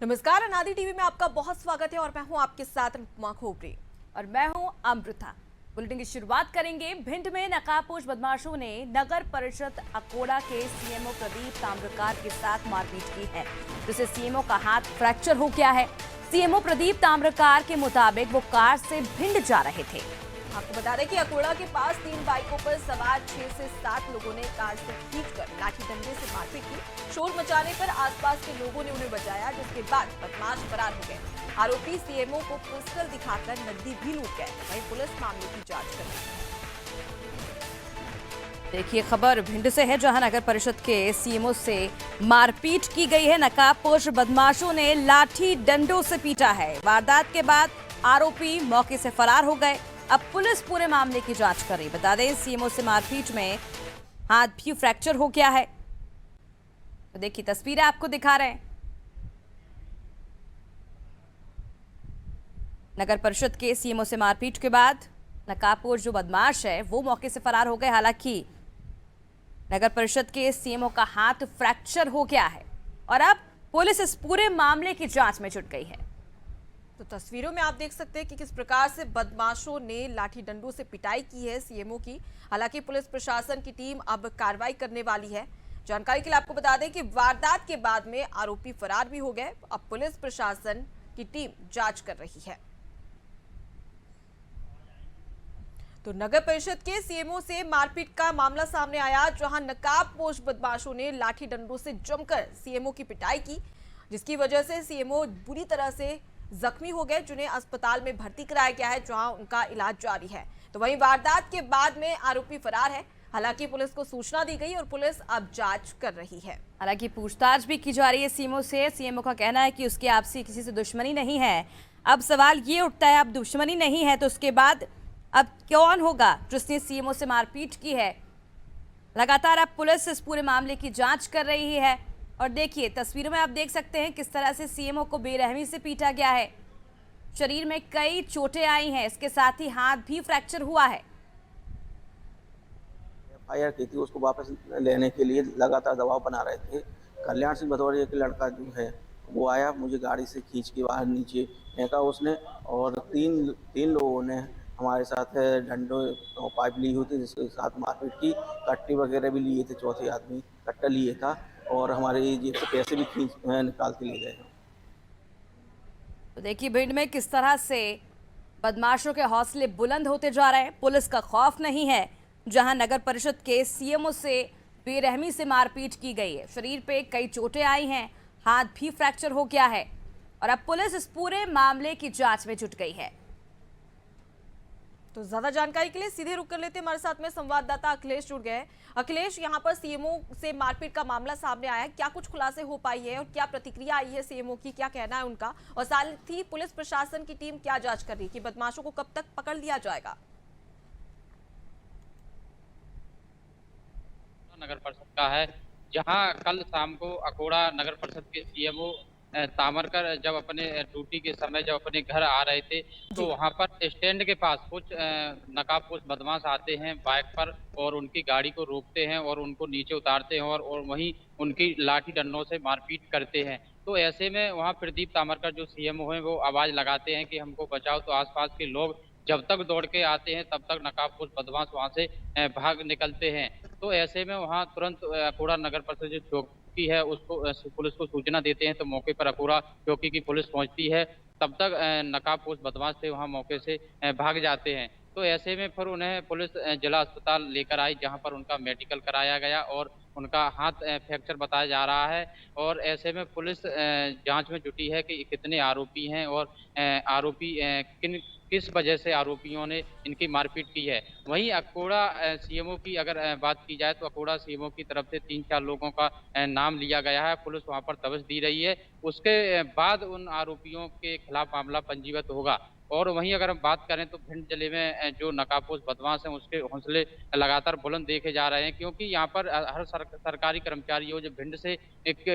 नमस्कार, अनादि टीवी में आपका बहुत स्वागत है और मैं हूं आपके साथ अनुपमा खोपड़ी। और मैं हूं अमृता। बुलेटिन की शुरुआत करेंगे। भिंड में नकाबपोश बदमाशों ने नगर परिषद अकोड़ा के सीएमओ प्रदीप ताम्रकार के साथ मारपीट की है, जिससे सीएमओ का हाथ फ्रैक्चर हो गया है। सीएमओ प्रदीप ताम्रकार के मुताबिक वो कार से भिंड जा रहे थे। आपको बता दें कि अकोड़ा के पास 3 बाइकों पर सवार 6 से 7 लोगों ने कार से खींचकर लाठी डंडे से मारपीट की। शोर मचाने पर आसपास के लोगों ने उन्हें बचाया, जिसके बाद बदमाश फरार हो गए। आरोपी सीएमओ को पिस्टल दिखाकर नकदी भी लूट गए। वहीं पुलिस मामले की जांच कर रही है। देखिए, खबर भिंड से है, जहां नगर परिषद के सीएमओ से मारपीट की गई है। नकाबपोश बदमाशों ने लाठी डंडों से पीटा है। वारदात के बाद आरोपी मौके से फरार हो गए। अब पुलिस पूरे मामले की जांच कर रही। बता दें, सीएमओ से मारपीट में हाथ भी फ्रैक्चर हो गया है। तो देखिए, तस्वीरें आपको दिखा रहे हैं। नगर परिषद के सीएमओ से मारपीट के बाद नकाबपोश जो बदमाश है वो मौके से फरार हो गए। हालांकि नगर परिषद के सीएमओ का हाथ फ्रैक्चर हो गया है और अब पुलिस इस पूरे मामले की जांच में जुट गई है। तो तस्वीरों में आप देख सकते हैं कि किस प्रकार से बदमाशों ने लाठी डंडों से पिटाई की है सीएमओ की। हालांकि पुलिस प्रशासन की टीम अब कार्रवाई करने वाली है। जानकारी के लिए आपको बता दें कि वारदात के बाद में आरोपी फरार भी हो गए। अब पुलिस प्रशासन की टीम जांच कर रही है। तो नगर परिषद के सीएमओ से मारपीट का मामला सामने आया, जहां नकाबपोश बदमाशों ने लाठी डंडों से जमकर सीएमओ की पिटाई की, जिसकी वजह से सीएमओ बुरी तरह से जख्मी हो गए, जिन्हें अस्पताल में भर्ती कराया गया है, जहां उनका इलाज जारी है। तो वहीं वारदात के बाद में आरोपी फरार है। हालांकि पुलिस को सूचना दी गई और पुलिस अब जांच कर रही है। हालांकि पूछताछ भी की जा रही है सीएमओ से। सीएमओ का कहना है कि उसकी आपसी किसी से दुश्मनी नहीं है। अब सवाल ये उठता है, अब दुश्मनी नहीं है तो उसके बाद अब कौन होगा जिसने सीएमओ से मारपीट की है। लगातार अब पुलिस इस पूरे मामले की जांच कर रही है। और देखिए, तस्वीरों में आप देख सकते हैं किस तरह से सीएमओ को बेरहमी से पीटा गया है। शरीर में कई चोटें आई हैं, इसके साथ ही हाथ भी फ्रैक्चर हुआ है। एफआईआर की थी, उसको वापस लेने के लिए लगातार दबाव बना रहे थे। कल्याण सिंह भदौरिया के लड़का जो है वो आया, मुझे गाड़ी से खींच के बाहर नीचे फेंका उसने, और तीन लोगों ने हमारे साथ डंडों और पाइप ली हुई थी, जिसके साथ मारपीट की। कट्टे वगैरह भी लिए थे, चौथे आदमी कट्टा लिए था, और हमारे जेब से पैसे भी निकाल के ले गए। तो देखिए, भिंड में किस तरह से बदमाशों के हौसले बुलंद होते जा रहे हैं। पुलिस का खौफ नहीं है, जहां नगर परिषद के सीएमओ से बेरहमी से मारपीट की गई है। शरीर पे कई चोटें आई हैं, हाथ भी फ्रैक्चर हो गया है और अब पुलिस इस पूरे मामले की जांच में जुट गई है। तो ज्यादा जानकारी के लिए सीधे रुक कर लेते हैं, हमारे साथ में संवाददाता अखिलेश जुड़ गए। अखिलेश, यहाँ पर सीएमओ से मारपीट का मामला सामने आया है, क्या कुछ खुलासे हो पाई है और क्या प्रतिक्रिया आई है सीएमओ की, क्या कहना है उनका, और साथ ही पुलिस प्रशासन की टीम क्या जांच कर रही है कि बदमाशों को कब तक पकड़ लिया जाएगा? नगर परिषद का है, जहां कल शाम को अकोड़ा नगर परिषद के सीएमओ तामरकर जब अपने ड्यूटी के समय जब अपने घर आ रहे थे, तो वहां पर स्टैंड के पास कुछ नकाबपोश बदमाश आते हैं बाइक पर और उनकी गाड़ी को रोकते हैं और उनको नीचे उतारते हैं और वहीं उनकी लाठी डंडों से मारपीट करते हैं। तो ऐसे में वहां प्रदीप तामरकर जो सीएमओ हैं वो आवाज लगाते हैं कि हमको बचाओ, तो आसपास के लोग जब तक दौड़ के आते हैं तब तक नकाबपोश बदमाश वहां से भाग निकलते हैं। तो ऐसे में वहां तुरंत अकोड़ा नगर परिषद जो चौकी है उसको पुलिस को सूचना देते हैं, तो मौके पर अकोड़ा चौकी की पुलिस पहुंचती है। तब तक नकाबपोश बदमाश थे वहां मौके से भाग जाते हैं। तो ऐसे में फिर उन्हें पुलिस जिला अस्पताल लेकर आई, जहां पर उनका मेडिकल कराया गया और उनका हाथ फ्रैक्चर बताया जा रहा है। और ऐसे में पुलिस जांच में जुटी है कि कितने आरोपी हैं और आरोपी किस वजह से आरोपियों ने इनकी मारपीट की है। वहीं अकोड़ा सीएमओ की अगर बात की जाए तो अकोड़ा सीएमओ की तरफ से 3-4 लोगों का नाम लिया गया है। पुलिस वहां पर दबिश दी रही है, उसके बाद उन आरोपियों के खिलाफ मामला पंजीबद्ध होगा। और वहीं अगर हम बात करें तो भिंड जिले में जो नकाबपोश बदमाश हैं उसके हौसले लगातार बुलंद देखे जा रहे हैं, क्योंकि यहाँ पर हर सरकारी कर्मचारी हो जो भिंड से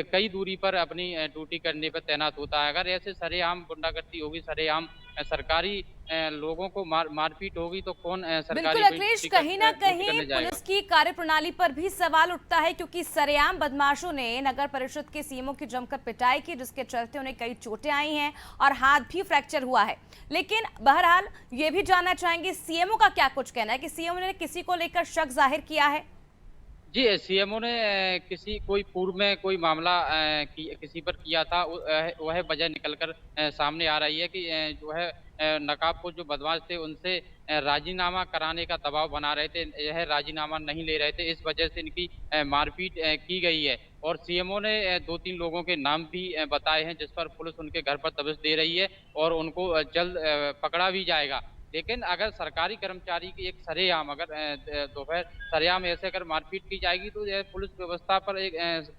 कई दूरी पर अपनी ड्यूटी करने पर तैनात होता है। अगर ऐसे सरेआम गुंडागर्दी होगी, सरेआम सरकारी लोगों को मारपीट होगी तो कौन सरकारी बिल्कुल कोई अखिलेश, टिकट कहीं ना ड्यूटी करने कहीं जाएगा? पुलिस की कार्यप्रणाली पर भी सवाल उठता है, क्योंकि सरेआम बदमाशों ने नगर परिषद के सीएमओ की जमकर पिटाई की, जिसके चलते उन्हें कई चोटें आई हैं और हाथ भी फ्रैक्चर हुआ है। लेकिन बहरहाल ये भी जानना चाहेंगे सीएमओ का क्या कुछ कहना है कि सीएमओ ने किसी को लेकर शक जाहिर किया है? जी, सीएमओ ने कोई पूर्व में कोई मामला किसी पर किया था, वह वजह निकलकर सामने आ रही है कि जो है नकाबपोश जो बदमाश थे उनसे राजीनामा कराने का दबाव बना रहे थे। यह राजीनामा नहीं ले रहे थे, इस वजह से इनकी मारपीट की गई है। और सीएमओ ने 2-3 लोगों के नाम भी बताए हैं, जिस पर पुलिस उनके घर पर दबिश दे रही है और उनको जल्द पकड़ा भी जाएगा। लेकिन अगर सरकारी कर्मचारी की एक सरेआम अगर दोपहर सरेआम ऐसे अगर मारपीट की जाएगी तो यह पुलिस व्यवस्था पर एक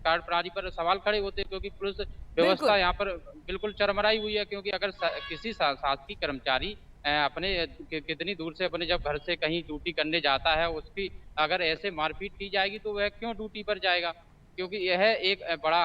कार्यप्रणाली पर सवाल खड़े होते हैं, क्योंकि पुलिस व्यवस्था यहाँ पर बिल्कुल चरमराई हुई है। क्योंकि अगर किसी शासकीय कर्मचारी अपने कितनी दूर से अपने जब घर से कहीं ड्यूटी करने जाता है, उसकी अगर ऐसे मारपीट की जाएगी तो वह क्यों ड्यूटी पर जाएगा? क्योंकि यह एक बड़ा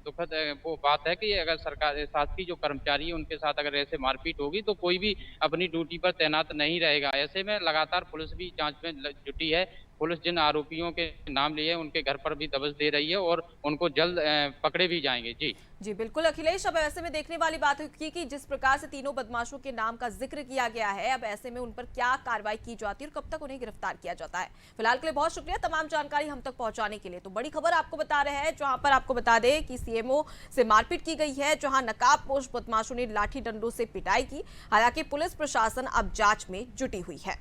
दुखद वो बात है कि अगर सरकार शासकीय जो कर्मचारी है उनके साथ अगर ऐसे मारपीट होगी तो कोई भी अपनी ड्यूटी पर तैनात नहीं रहेगा। ऐसे में लगातार पुलिस भी जांच में जुटी है। पुलिस जिन आरोपियों के नाम लिए उनके घर पर भी दबिश दे रही है और उनको जल्द पकड़े भी जाएंगे। जी बिल्कुल अखिलेश, अब ऐसे में देखने वाली बात होगी कि जिस प्रकार से तीनों बदमाशों के नाम का जिक्र किया गया है, अब ऐसे में उन पर क्या कार्रवाई की जाती है और कब तक उन्हें गिरफ्तार किया जाता है। फिलहाल के लिए बहुत शुक्रिया तमाम जानकारी हम तक पहुंचाने के लिए। तो बड़ी खबर आपको बता रहे हैं, जहां पर आपको बता दें कि सीएमओ से मारपीट की गई है, जहां नकाबपोश बदमाशों ने लाठी डंडों से पिटाई की। हालांकि पुलिस प्रशासन अब जांच में जुटी हुई है।